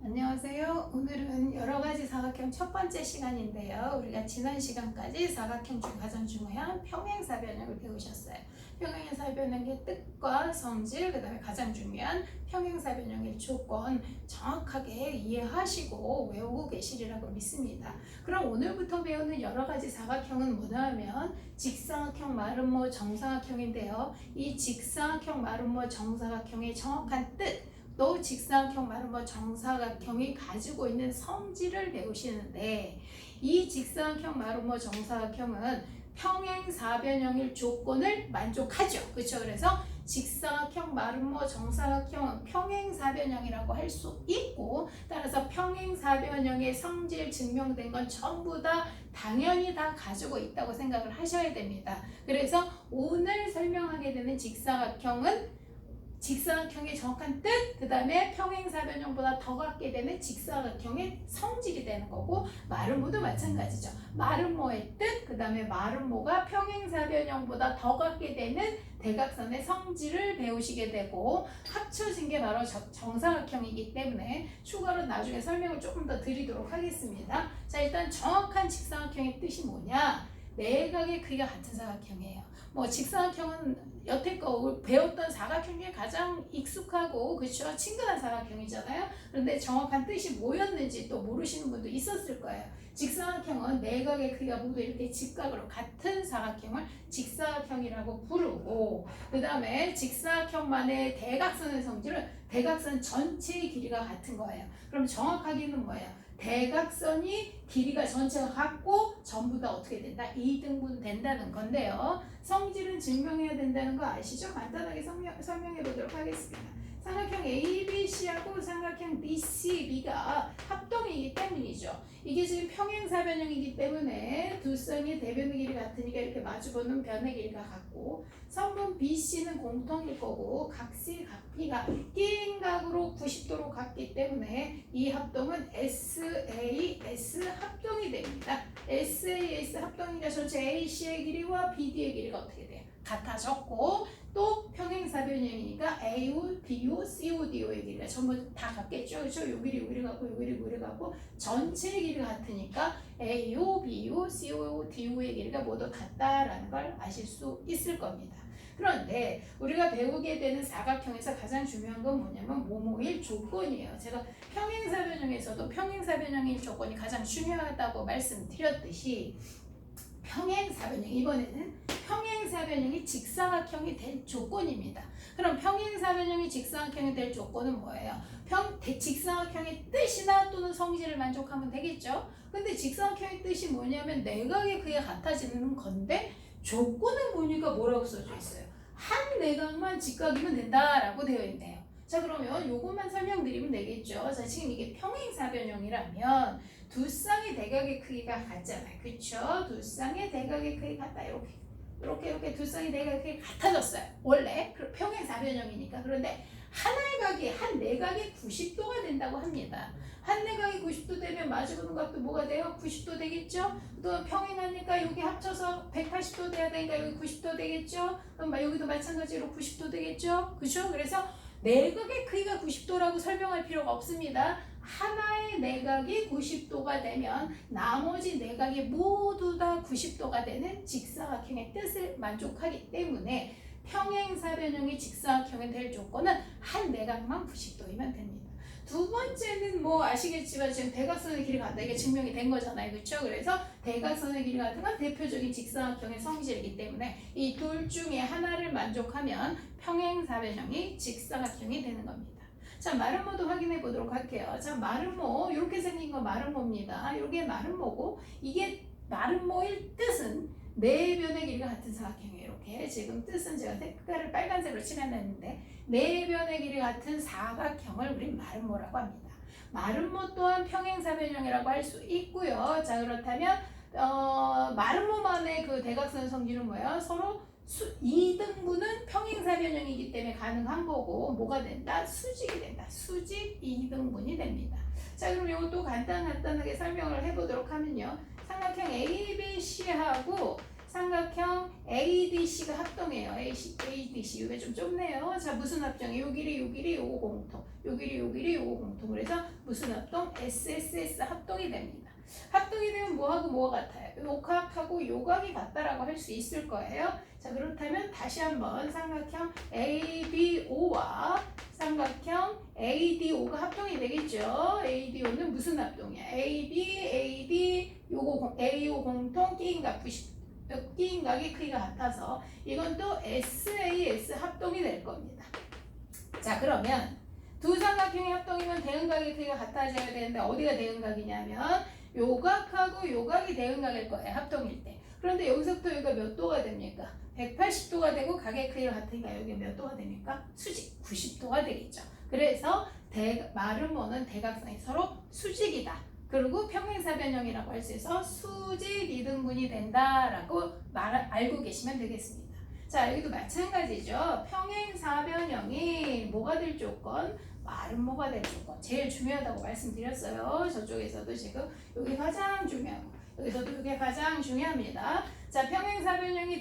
안녕하세요. 오늘은 여러 가지 사각형 첫 번째 시간인데요. 우리가 지난 시간까지 사각형 중 가장 중요한 평행사변형을 배우셨어요. 평행사변형의 뜻과 성질, 그 다음에 가장 중요한 평행사변형의 조건 정확하게 이해하시고 외우고 계시리라고 믿습니다. 그럼 오늘부터 배우는 여러 가지 사각형은 뭐냐 하면 직사각형, 마름모, 정사각형인데요. 이 직사각형, 마름모, 정사각형의 정확한 뜻, 또 직사각형, 마름모, 정사각형이 가지고 있는 성질을 배우시는데, 이 직사각형, 마름모, 정사각형은 평행사변형일 조건을 만족하죠. 그렇죠? 그래서 직사각형, 마름모, 정사각형은 평행사변형이라고 할 수 있고, 따라서 평행사변형의 성질 증명된 건 전부 다 당연히 다 가지고 있다고 생각을 하셔야 됩니다. 그래서 오늘 설명하게 되는 직사각형은 직사각형의 정확한 뜻, 그 다음에 평행사변형보다 더 갖게 되는 직사각형의 성질이 되는 거고, 마름모도 마찬가지죠. 마름모의 뜻, 그 다음에 마름모가 평행사변형보다 더 갖게 되는 대각선의 성질을 배우시게 되고, 합쳐진 게 바로 정사각형이기 때문에 추가로 나중에 설명을 조금 더 드리도록 하겠습니다. 자, 일단 정확한 직사각형의 뜻이 뭐냐? 내각의 크기가 같은 사각형이에요. 뭐 직사각형은 여태껏 배웠던 사각형 중에 가장 익숙하고 그렇죠? 친근한 사각형이잖아요. 그런데 정확한 뜻이 뭐였는지 또 모르시는 분도 있었을 거예요. 직사각형은 내각의 크기가 모두 이렇게 직각으로 같은 사각형을 직사각형이라고 부르고, 그 다음에 직사각형만의 대각선의 성질은 대각선 전체의 길이가 같은 거예요. 그럼 정확하게는 뭐예요? 대각선이 길이가 전체가 같고 전부 다 어떻게 된다? 2등분 된다는 건데요. 성질은 증명해야 된다는 거 아시죠? 간단하게 설명해 보도록 하겠습니다. 삼각형 ABC하고 삼각형 BCB가 합동이기 때문이죠. 이게 지금 평행사변형이기 때문에 두 쌍의 대변의 길이 같으니까 이렇게 마주보는 변의 길이가 같고, 성분 BC는 공통일 거고 각C, 각P가 끼인 각으로 90도로 같기 때문에 이 합동은 SAS 합동이 됩니다. SAS 합동이니까 전체 AC의 길이와 BD의 길이가 어떻게 돼요? 같아졌고, 또 평행사변형이니까 AO, BO, CO, DO의 길이가 전부 다 같겠죠. 그렇죠? 요 길이 요 길이 같고 요 길이 요 길이 같고 전체의 길이가 같으니까 AO, BO, CO, DO의 길이가 모두 같다라는 걸 아실 수 있을 겁니다. 그런데 우리가 배우게 되는 사각형에서 가장 중요한 건 뭐냐면 뭐뭐일 조건이에요. 제가 평행사변형에서도 평행사변형일 조건이 가장 중요하다고 말씀드렸듯이, 평행사변형, 이번에는 평행사변형이 직사각형이 될 조건입니다. 그럼 평행사변형이 직사각형이 될 조건은 뭐예요? 직사각형의 뜻이나 또는 성질을 만족하면 되겠죠. 근데 직사각형의 뜻이 뭐냐면 내각의 크기가 같아지는 건데, 조건은 보니까 뭐라고 써져 있어요? 한 내각만 직각이면 된다라고 되어 있네요. 자, 그러면 요것만 설명드리면 되겠죠. 자, 지금 이게 평행사변형이라면 두 쌍의 대각의 크기가 같잖아요. 그쵸? 두 쌍의 대각의 크기가 같다. 이렇게 두 쌍의 대각의 크기가 같아졌어요. 원래 평행사변형이니까. 그런데 하나의 각이 한 내각이 90도가 된다고 합니다. 한 내각이 90도 되면 마주보는 각도 뭐가 돼요? 90도 되겠죠? 또 평행하니까 여기 합쳐서 180도 돼야 되니까 여기 90도 되겠죠? 그럼 여기도 마찬가지로 90도 되겠죠? 그죠? 그래서 내각의 크기가 90도라고 설명할 필요가 없습니다. 하나의 내각이 90도가 되면 나머지 내각이 모두 다 90도가 되는 직사각형의 뜻을 만족하기 때문에 평행사변형이 직사각형이 될 조건은 한 내각만 90도이면 됩니다. 두 번째는 뭐 아시겠지만 지금 대각선의 길이가 같다. 이게 증명이 된 거잖아요. 그렇죠? 그래서 대각선의 길이가 같은 건 대표적인 직사각형의 성질이기 때문에 이 둘 중에 하나를 만족하면 평행사변형이 직사각형이 되는 겁니다. 자, 마름모도 확인해 보도록 할게요. 자, 마름모, 이렇게 생긴 거 마름모입니다. 이게 마름모고, 이게 마름모일 뜻은 네 변의 길이가 같은 사각형이에요. 이렇게 지금 뜻은 제가 색깔을 빨간색으로 칠해놨는데, 네 변의 길이 같은 사각형을 우리 마름모라고 합니다. 마름모 또한 평행사변형이라고 할 수 있고요. 자, 그렇다면 마름모만의 그 대각선 성질은 뭐예요? 서로 2등분은 평행사변형이기 때문에 가능한 거고, 뭐가 된다? 수직이 된다. 수직 2등분이 됩니다. 자, 그럼 이것도 간단하게 설명을 해보도록 하면요. 삼각형 ABC하고 삼각형 ADC가 합동이에요. ADC 이게 좀 좁네요. 자 무슨 합동이에요? 요 길이 요 길이 요거 공통, 요 길이 요 길이 요거 공통. 그래서 무슨 합동? SSS 합동이 됩니다. 합동이 되면 뭐하고 뭐가 같아요? 요각하고 요각이 같다라고 할 수 있을 거예요. 자 그렇다면 다시 한번 삼각형 ABO와 삼각형 ADO가 합동이 되겠죠. ADO는 무슨 합동이야? AD 요거 AO 공통 끼인각 90 끼인각의 크기가 같아서 이건 또 SAS 합동이 될 겁니다. 자 그러면 두 삼각형의 합동이면 대응각의 크기가 같아져야 되는데 어디가 대응각이냐면 요각하고 요각이 대응각일 거예요. 합동일 때. 그런데 여기서부터 여기가 몇 도가 됩니까? 180도가 되고 각의 크기가 같으니까 여기 몇 도가 됩니까? 수직 90도가 되겠죠. 그래서 마름모는 대각선이 서로 수직이다. 그리고 평행사변형이라고 할 수 있어서 수직 이등분이 된다라고 알고 계시면 되겠습니다. 자 여기도 마찬가지죠. 평행사변형이 뭐가 될 조건? 마름모가 될 조건. 제일 중요하다고 말씀드렸어요. 저쪽에서도 지금 여기 가장 중요하고 여기서도 이게 가장 중요합니다. 자 평행사변형이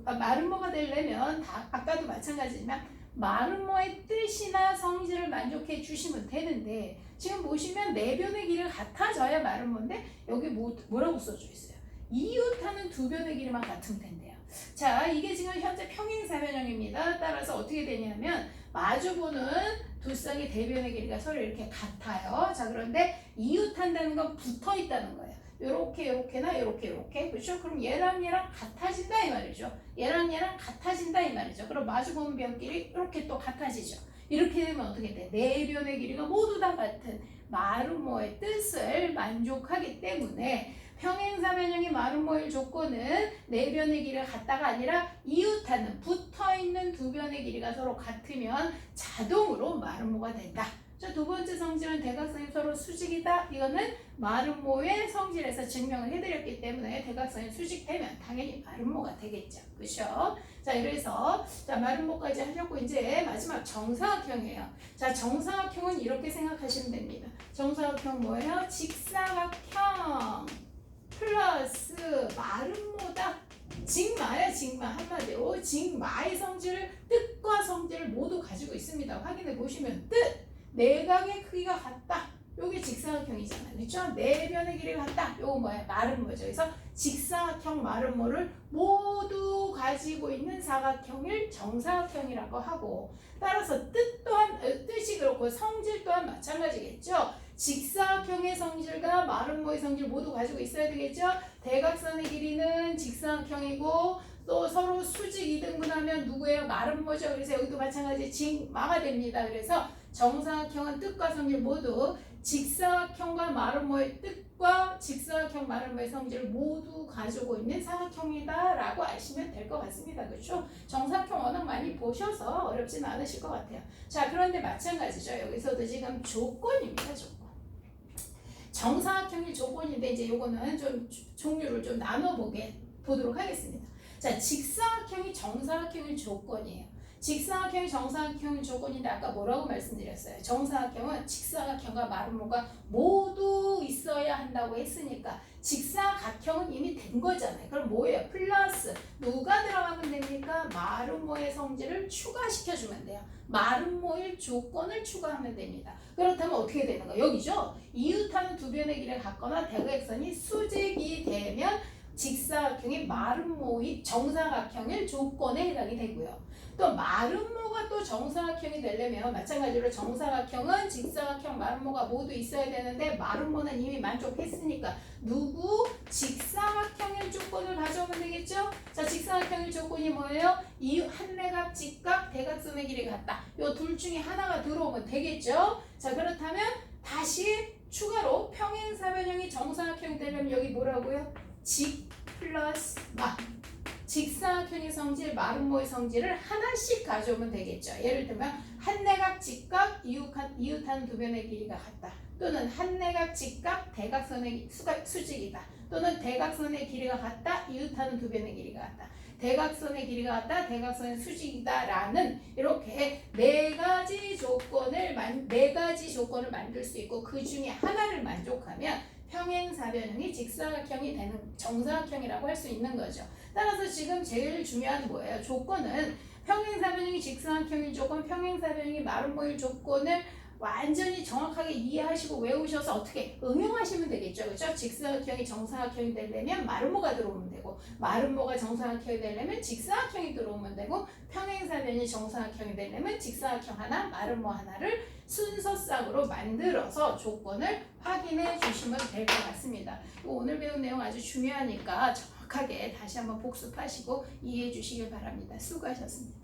마름모가 되려면 아까도 마찬가지지만 마름모의 뜻이나 성질을 만족해 주시면 되는데 지금 보시면 내변의 길이가 같아져야 마름모인데 여기 뭐라고 써져 있어요? 이웃하는 두 변의 길이만 같으면 된대요. 자 이게 지금 현재 평행사변형입니다. 따라서 어떻게 되냐면 마주보는 두 쌍의 대변의 길이가 서로 이렇게 같아요. 자 그런데 이웃한다는 건 붙어 있다는 거예요. 요렇게나 요렇게 그렇죠? 그럼 얘랑 같아진다 이 말이죠. 얘랑 같아진다 이 말이죠. 그럼 마주보는 변끼리 이렇게 또 같아지죠. 이렇게 되면 어떻게 돼? 네 변의 길이가 모두 다 같은 마름모의 뜻을 만족하기 때문에 평행사변형이 마름모일 조건은 네 변의 길이가 같다가 아니라 이웃하는 붙어있는 두 변의 길이가 서로 같으면 자동으로 마름모가 된다. 자, 두 번째 성질은 대각선이 서로 수직이다. 이거는 마름모의 성질에서 증명을 해드렸기 때문에 대각선이 수직되면 당연히 마름모가 되겠죠. 그렇죠? 자, 그래서 마름모까지 하셨고 이제 마지막 정사각형이에요. 자, 정사각형은 이렇게 생각하시면 됩니다. 정사각형 뭐예요? 직사각형 플러스 마름모다. 직마야 직마. 한마디로 직마의 성질을 뜻과 성질을 모두 가지고 있습니다. 확인해 보시면 뜻 내각의 크기가 같다. 요게 직사각형이잖아요. 그렇죠? 네 변의 길이가 같다. 요거 뭐야? 마름모죠. 그래서 직사각형 마름모를 모두 가지고 있는 사각형을 정사각형이라고 하고 따라서 뜻이 그렇고 성질 또한 마찬가지겠죠. 직사각형의 성질과 마름모의 성질 모두 가지고 있어야 되겠죠. 대각선의 길이는 직사각형이고 또 서로 수직 이등분하면 누구예요? 마름모죠. 그래서 여기도 마찬가지 직마가 됩니다. 그래서 정사각형은 뜻과 성질 모두 직사각형과 마름모의 뜻과 직사각형 마름모의 성질을 모두 가지고 있는 사각형이다 라고 아시면 될 것 같습니다. 그렇죠? 정사각형 워낙 많이 보셔서 어렵진 않으실 것 같아요. 자 그런데 마찬가지죠. 여기서도 지금 조건입니다. 조건. 정사각형이 조건인데 이제 요거는 좀 종류를 좀 보도록 하겠습니다. 자 직사각형이 정사각형의 조건이에요. 직사각형이 정사각형의 조건인데 아까 뭐라고 말씀드렸어요? 정사각형은 직사각형과 마름모가 모두 있어야 한다고 했으니까 직사각형은 이미 된 거잖아요. 그럼 뭐예요? 플러스 누가 들어가면 됩니까? 마름모의 성질을 추가시켜주면 돼요. 마름모일 조건을 추가하면 됩니다. 그렇다면 어떻게 되는 거예요? 여기죠? 이웃하는 두 변의 길이가 같거나 대각선이 수직이 되면 직사각형이 마름모의 정사각형일 조건에 해당이 되고요. 또 마름모가 또 정사각형이 되려면 마찬가지로 정사각형은 직사각형 마름모가 모두 있어야 되는데 마름모는 이미 만족했으니까 누구? 직사각형의 조건을 가져오면 되겠죠? 자 직사각형의 조건이 뭐예요? 이 한내각 직각 대각선의 길이가 같다. 요 둘 중에 하나가 들어오면 되겠죠? 자 그렇다면 다시 추가로 평행사변형이 정사각형이 되려면 여기 뭐라고요? 직 플러스 마. 직사각형의 성질, 마름모의 성질을 하나씩 가져오면 되겠죠. 예를 들면 한내각 직각 이웃한 두 변의 길이가 같다. 또는 한내각, 직각, 대각선의 수직이다. 또는 대각선의 길이가 같다. 이웃하는 두 변의 길이가 같다. 대각선의 길이가 같다. 대각선의 수직이다. 라는 이렇게 네 가지 조건을 만들 수 있고 그 중에 하나를 만족하면 평행사변형이 직사각형이 되는 정사각형이라고 할 수 있는 거죠. 따라서 지금 제일 중요한 뭐예요? 조건은 평행사변형이 직사각형일 조건, 평행사변형이 마름모일 조건을 완전히 정확하게 이해하시고 외우셔서 어떻게 응용하시면 되겠죠. 그렇죠? 직사각형이 정사각형이 되려면 마름모가 들어오면 되고 마름모가 정사각형이 되려면 직사각형이 들어오면 되고 평행사변이 정사각형이 되려면 직사각형 하나, 마름모 하나를 순서상으로 만들어서 조건을 확인해 주시면 될 것 같습니다. 오늘 배운 내용 아주 중요하니까 정확하게 다시 한번 복습하시고 이해해 주시길 바랍니다. 수고하셨습니다.